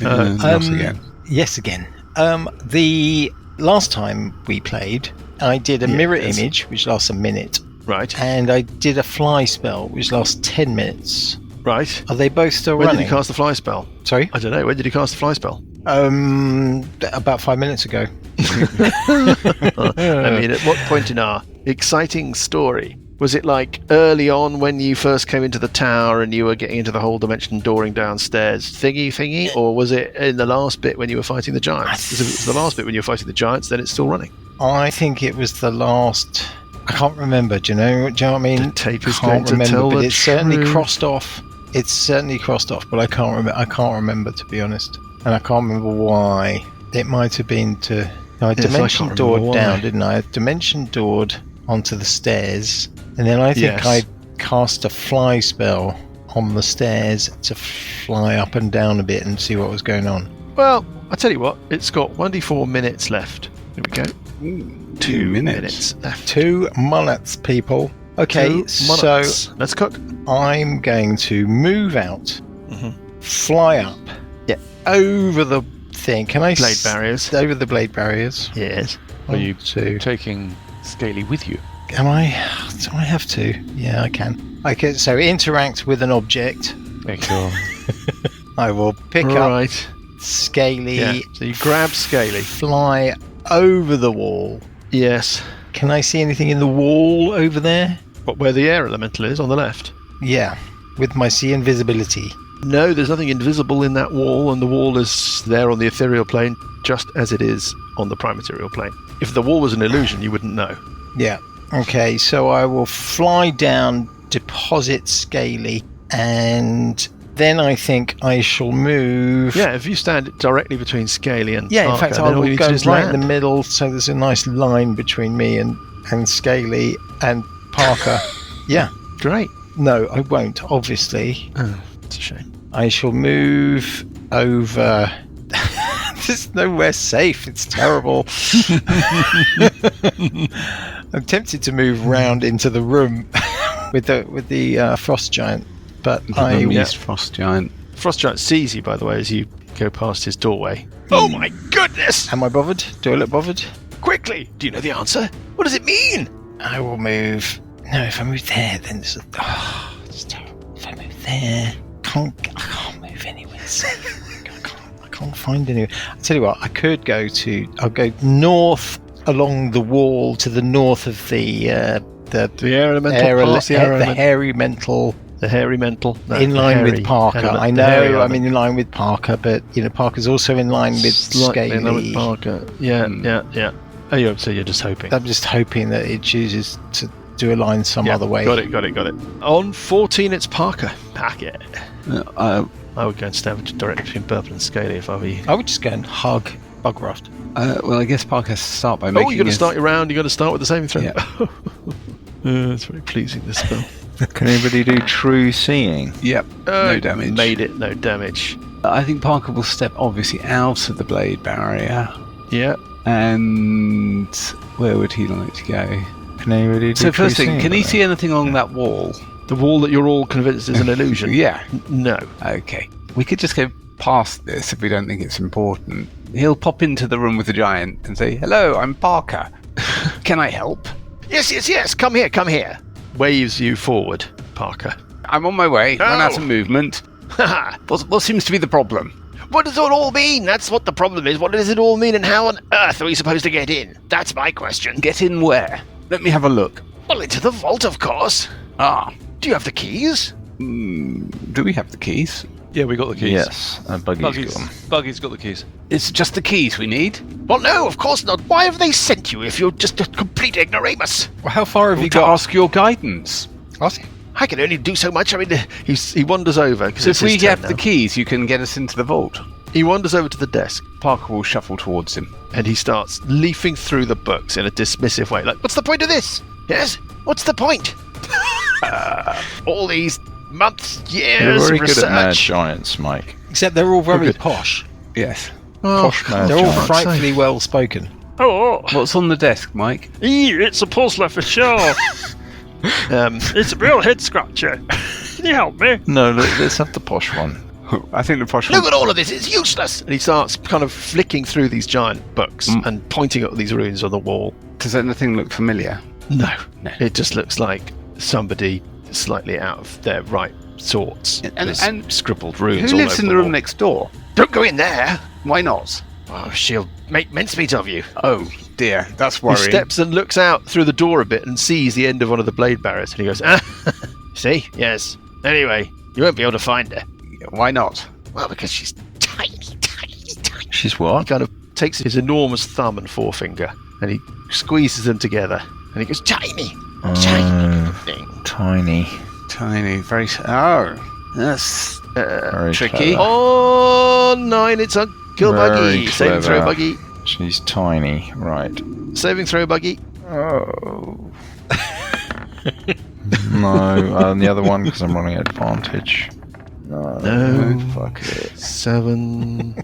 Not again. Yes, again. The last time we played, I did a mirror image, which lasts a minute, Right. and I did a fly spell, which lasts 10 minutes. Right. Are they both still When running? did you cast the fly spell? Sorry? I don't know. When did you cast the fly spell? About 5 minutes ago. I mean, at what point in our exciting story? Was it like early on when you first came into the tower and you were getting into the whole dimension dooring downstairs thingy? Or was it in the last bit when you were fighting the giants? Because if it was the last bit when you were fighting the giants, then it's still running. I think it was the last... I can't remember. Do you know what I mean? The tape is Can't going to remember, tell but the it's certainly truth. crossed off. It's certainly crossed off, but I can't remember. I can't remember, to be honest, and I can't remember why. It might have been to. No, I Yes, I dimension can't remember doored why. down, didn't I? I dimension doored onto the stairs, and then I think Yes. I cast a fly spell on the stairs to fly up and down a bit and see what was going on. Well, I tell you what, it's got 1d4 minutes left. Here we go. 2 minutes. left. 2 minutes, people. Okay, 2 so minutes. Let's cook. I'm going to move out, Mhm. fly up, over the thing. Can I Blade barriers. over the blade barriers? Yes. Are you Two. taking Scaly with you? Am I? Do I have to? Yeah, I can. I can. So interact with an object. Excellent. I will pick All up right. Scaly. Yeah. So you grab Scaly. Fly over the wall. Yes. Can I see anything in the wall over there? What, where the air elemental is on the left? Yeah, with my see invisibility. No, there's nothing invisible in that wall, and the wall is there on the ethereal plane, just as it is on the primaterial plane. If the wall was an illusion, you wouldn't know. Yeah. Okay, so I will fly down, deposit Scaly, and then I think I shall move. Yeah, if you stand directly between Scaly and Yeah, in Parker, fact, then I all will you need go to do is right in the land. middle, so there's a nice line between me and Scaly and Parker. Yeah. Great. No, I won't, obviously. Oh, it's a shame. I shall move over. There's nowhere safe. It's terrible. I'm tempted to move round into the room with the frost giant, but I East Frost Giant. Frost Giant sees you, by the way, as you go past his doorway. Oh my goodness! am I bothered? Do I look bothered? Quickly! Do you know the answer? What does it mean? I will move. No, if I move there, then it's terrible. If I move there, I can't move anywhere safe. I can't find anywhere. I tell you what, I'll go north along the wall to the north of the hairy mental. The hairy mental. No, in line with hairy Parker. element, I the hairy know I'm element. in line with Parker, but Parker's also in line with Slightly in line with Scaly. Parker. Yeah. Oh, so you're just hoping. I'm just hoping that it chooses to do a line some other way. Got it. On 14, it's Parker. Parker. I I would go and stand directly between Purple and Scaly if I were you. I would just go and hug Bugraft. Well, I guess Parker has to start by making. Oh, you're going to start your round. You're going to start with the saving throw. Yeah. It's very pleasing, this spell. Can anybody do true seeing? Yep. No damage. Made it. No damage. I think Parker will step obviously out of the blade barrier. Yeah. And where would he like to go? Can anybody do So true first thing, seeing can he then? see anything along that wall? The wall that you're all convinced is an illusion? Yeah. No. Okay. We could just go past this if we don't think it's important. He'll pop into the room with the giant and say, "Hello, I'm Parker. Can I help?" Yes. Come here. Waves you forward, Parker. I'm on my way. Run out of movement. Haha. What seems to be the problem? What does it all mean? That's what the problem is. What does it all mean, and how on earth are we supposed to get in? That's my question. Get in where? Let me have a look. Well, into the vault, of course. Ah. Do you have the keys? Do we have the keys? Yeah, we got the keys. Yes, Buggy's gone. Buggy's got the keys. It's just the keys we need. Well, no, of course not. Why have they sent you if you're just a complete ignoramus? Well, how far have you To got? ask your guidance. I can only do so much. I mean, he wanders over. So if we have the key, keys, you can get us into the vault. he wanders over to the desk Parker will shuffle towards him. and he starts leafing through the books in a dismissive way. Like, what's the point of this? Yes? What's the point? All these months, You're years very of good at mad research. giants, Mike. Except they're all very good. posh. Yes. Posh mad They're all giants. frightfully well spoken. Oh, What's on the desk, Mike? it's a puzzler for sure. It's a real head scratcher. Can you help me? No, let's have the posh one. I think the posh Look at all of this, it's useless! And he starts kind of flicking through these giant books and pointing at these runes on the wall. Does anything look familiar? No. It just looks like somebody slightly out of their right sorts. And There's scribbled runes Who all lives over in the wall. room next door? Don't go in there! Why not? Oh, she'll make mincemeat of you. Oh, dear. That's He worrying. steps and looks out through the door a bit and sees the end of one of the blade barriers. And he goes, see? Yes. Anyway, you won't be able to find her. Why not? Well, because she's tiny. She's He what? kind of takes his enormous thumb and forefinger and he squeezes them together. And he goes, tiny thing. Tiny. Tiny, very... Oh, that's Very tricky. clever. Oh, 9, it's Uncle Buggy. Very Saving throw, clever. Buggy. She's tiny, right. Saving throw, Buggy. Oh. No, and the other one because I'm running advantage. No. Fuck it. 7.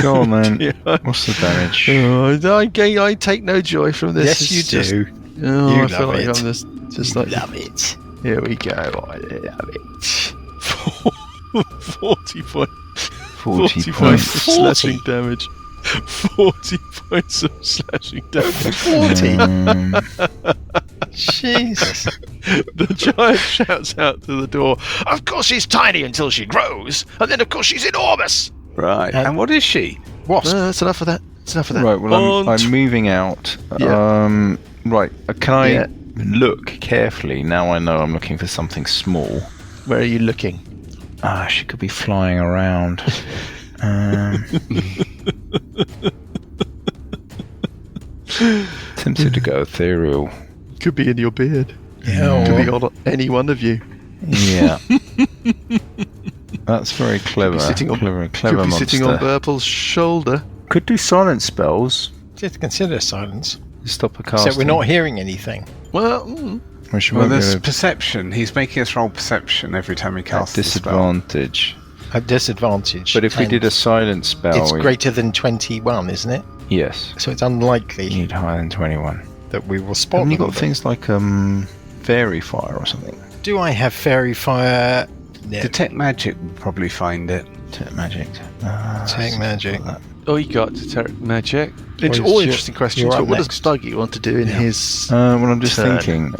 Go on then. Yeah. What's the damage? Oh, I take no joy from this. Yes, It's you just- do. Oh, You I feel love like it. I'm just like, Love it. here we go. I love it. 40 points. 40 points of points. slashing damage. 40 points of slashing damage. 40. Jesus. The giant shouts out to the door, of course she's tiny until she grows, and then of course she's enormous. Right. And what is she? Wasp. That's enough of that. That's enough of that. Right, well, I'm moving out. Yeah. Right, can I Yeah. look carefully? Now I know I'm looking for something small. Where are you looking? She could be flying around. Tempted to go ethereal. Could be in your beard. Yeah. Could be on any one of you. Yeah. That's very clever. sitting on- clever Could be monster. sitting on Burple's shoulder. Could do silent spells. Just consider silence. Stop a casting. So we're not hearing anything. Well, Which Well, won't be there's able to- perception. He's making us roll perception every time he at casts a spell. disadvantage. At disadvantage. But if we And did a silent spell, it's greater than 21, isn't it? Yes. So it's You unlikely need higher than 21. that we will spot Haven't you them. got things like fairy fire or something? Do I have fairy fire? No. Detect magic will probably find it. Magic. Take magic. Oh, you got detect magic. It's Well, all you're- interesting questions, you're but up what does next. Buggy want to do in his... Well, I'm just turn? thinking.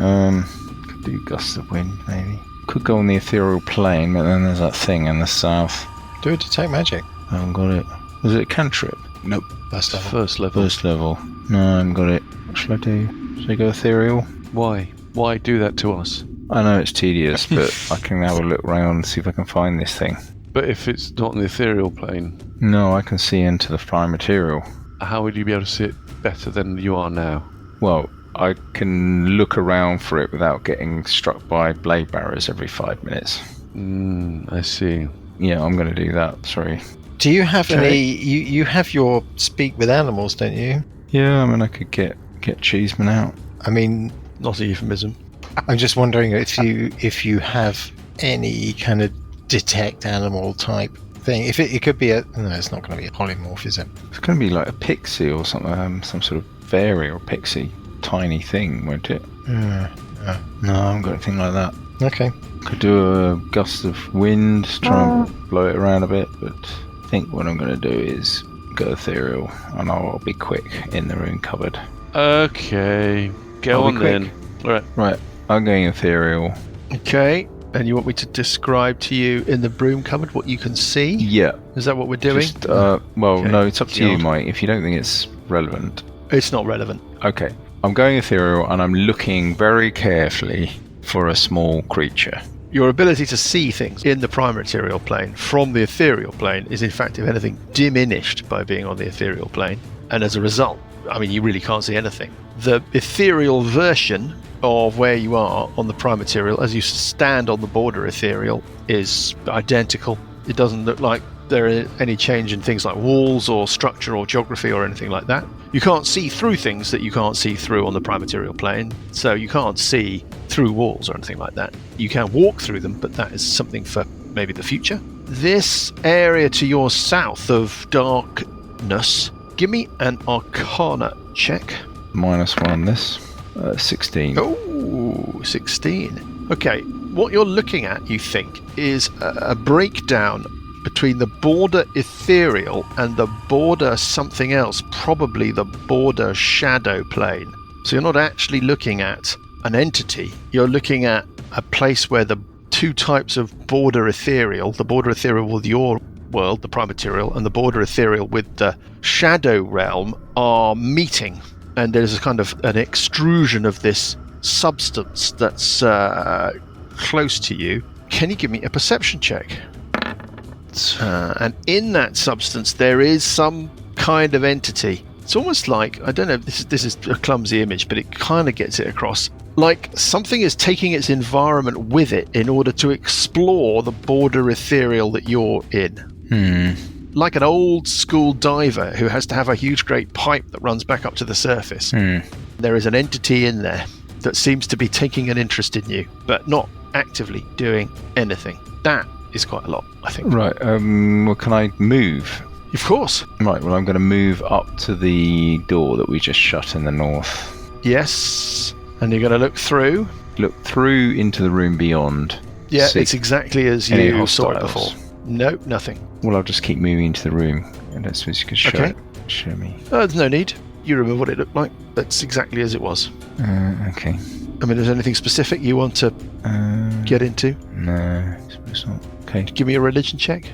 Could do gusts of wind, maybe. Could go on the ethereal plane, but then there's that thing in the south. Do a detect magic. I haven't got it. Was it a cantrip? Nope. First level. First level. First level. No, I haven't got it. What shall I do? Should I go ethereal? Why? Why do that to us? I know it's tedious, but I can have a look round and see if I can find this thing. But if it's not on the ethereal plane, No, I can see into the prime material. how would you be able to see it better than you are now? Well, I can look around for it without getting struck by blade barriers every 5 minutes. I see. Yeah, I'm going to do that. Sorry. Do you have any? You have your speak with animals, don't you? Yeah, I mean, I could get Cheeseman out. I mean, Not a euphemism. I'm just wondering if you have any kind of detect animal type thing. If it could be no, it's not going to be a polymorph, is it? It's going to be like a pixie or something, some sort of fairy or pixie, tiny thing, won't it? No, I haven't got anything like that. Okay. Could do a gust of wind, try and blow it around a bit, but I think what I'm going to do is go ethereal, and I'll be quick in the rune cupboard. Okay. Go I'll on be quick. then. Alright. Right, I'm going ethereal. Okay. And you want me to describe to you in the broom cupboard what you can see? Yeah. Is that what we're doing? Just, well, Okay. no, it's up to you, God. Mike. If you don't think it's relevant. It's not relevant. Okay. I'm going ethereal, and I'm looking very carefully for a small creature. Your ability to see things in the prime material plane from the ethereal plane is in fact, if anything, diminished by being on the ethereal plane. And as a result, I mean, you really can't see anything. The ethereal version of where you are on the prime material, as you stand on the border ethereal, is identical. It doesn't look like there is any change in things like walls or structure or geography or anything like that. You can't see through things that you can't see through on the prime material plane, so you can't see through walls or anything like that. You can walk through them, but that is something for maybe the future. This area to your south of darkness, give me an Arcana check. -1 on this. 16. Oh, 16. Okay, what you're looking at, you think, is a breakdown between the border ethereal and the border something else, probably the border shadow plane. So you're not actually looking at an entity, you're looking at a place where the two types of border ethereal, the border ethereal with your world, the prime material, and the border ethereal with the shadow realm are meeting. And there's a kind of an extrusion of this substance that's close to you. Can you give me a perception check? And in that substance, there is some kind of entity. It's almost like, I don't know, this is a clumsy image, but it kind of gets it across. Like something is taking its environment with it in order to explore the border ethereal that you're in. Like an old school diver who has to have a huge great pipe that runs back up to the surface. There is an entity in there that seems to be taking an interest in you, but not actively doing anything. That is quite a lot, I think. Right, well, can I move? Of course. Right, well, I'm going to move up to the door that we just shut in the north. Yes. And you're going to look through. Look through into the room beyond. Yeah, See it's exactly as any you saw it hostiles? before. Nope, nothing. Well, I'll just keep moving into the room. And I suppose you could show Okay. it. Show me. There's no need. You remember what it looked like. That's exactly as it was. Okay. I mean, is there anything specific you want to get into? No, I suppose not. Okay. Give me a religion check.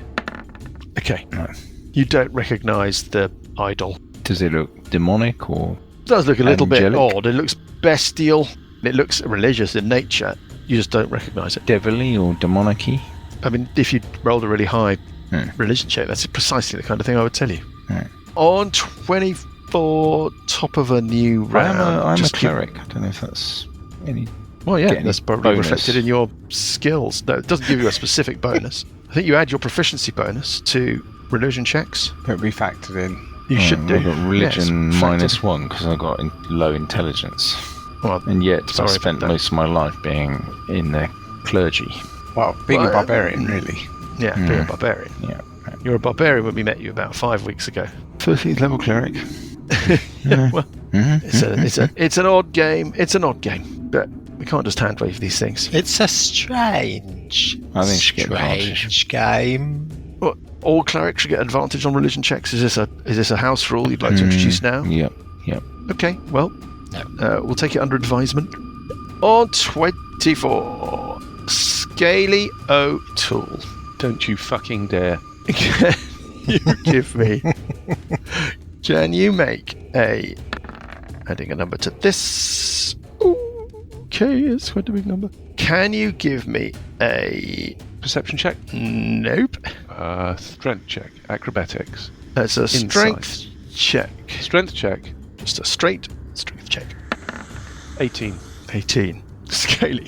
Okay. No. You don't recognise the idol. Does it look demonic or? It does look a little bit Angelic? odd. It looks bestial. It looks religious in nature. You just don't recognise it. Devilly or demonic-y? I mean, if you rolled a really high Hmm. religion check, that's precisely the kind of thing I would tell you. Right. On 24, top of a new round. I'm a just give- cleric. I don't know if that's any. Well, yeah, get any that's probably bonus. reflected in your skills. No, it doesn't give you a specific bonus. I think you add your proficiency bonus to religion checks. It'll be factored in. You should do. I've got religion Yes, -1 because I got low intelligence, Well, and yet Sorry I about spent that. most of my life being in the clergy. Well, being Well, a barbarian, really. yeah, being a barbarian. Yeah. You're a barbarian when we met you about 5 weeks ago. 13th level cleric. Yeah, well, Mhm. it's an odd game. It's an odd game, but we can't just hand wave these things. It's a strange, I think she get strange game. all clerics should get advantage on religion checks. Is this a house rule you'd like to introduce now? Yep. Okay, well, we'll take it under advisement. On 24, Scaly O'Toole. Don't you fucking dare. Can you give me... Can you make a... Adding a number to this... Okay, it's quite a big number. Can you give me a... Perception check? Nope. Strength check. Acrobatics. It's a Insight. strength check. Strength check. Just a straight strength check. 18. 18. Scaly.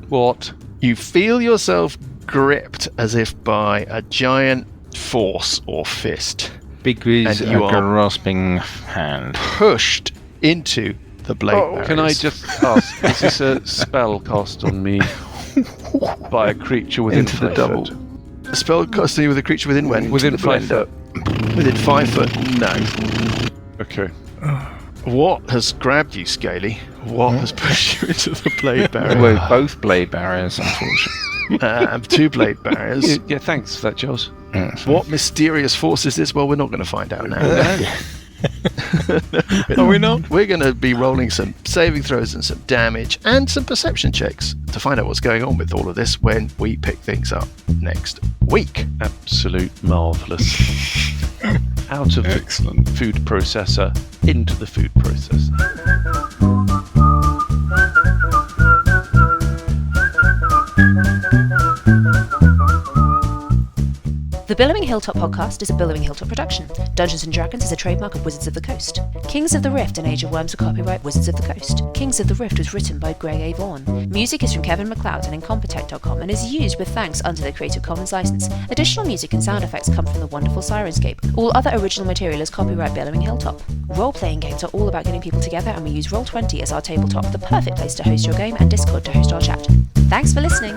What? You feel yourself gripped as if by a giant force or fist, Big is And a you are- grasping hand. pushed into the blade barriers. Can I just ask, is this a spell cast on me by a creature within Into the 5 double. foot? A spell casting you with a creature within when? Within The 5 blender. foot. Within 5 foot? No. Okay. What has grabbed you, Scaly? What has pushed you into the blade barrier? Well, both blade barriers, unfortunately. 2 blade barriers. Yeah, thanks for that, Jules. What mysterious force is this? Well, we're not going to find out now. Are we not? We're going to be rolling some saving throws and some damage and some perception checks to find out what's going on with all of this when we pick things up next week. Absolute marvellous. Out of Excellent. the food processor into the food processor. The Billowing Hilltop podcast is a Billowing Hilltop production. Dungeons & Dragons is a trademark of Wizards of the Coast. Kings of the Rift and Age of Worms are copyright Wizards of the Coast. Kings of the Rift was written by Greg A. Vaughan. Music is from Kevin MacLeod and Incompetech.com and is used with thanks under the Creative Commons license. Additional music and sound effects come from the wonderful Sirenscape. All other original material is copyright Billowing Hilltop. Role-playing games are all about getting people together, and we use Roll20 as our tabletop, the perfect place to host your game, and Discord to host our chat. Thanks for listening!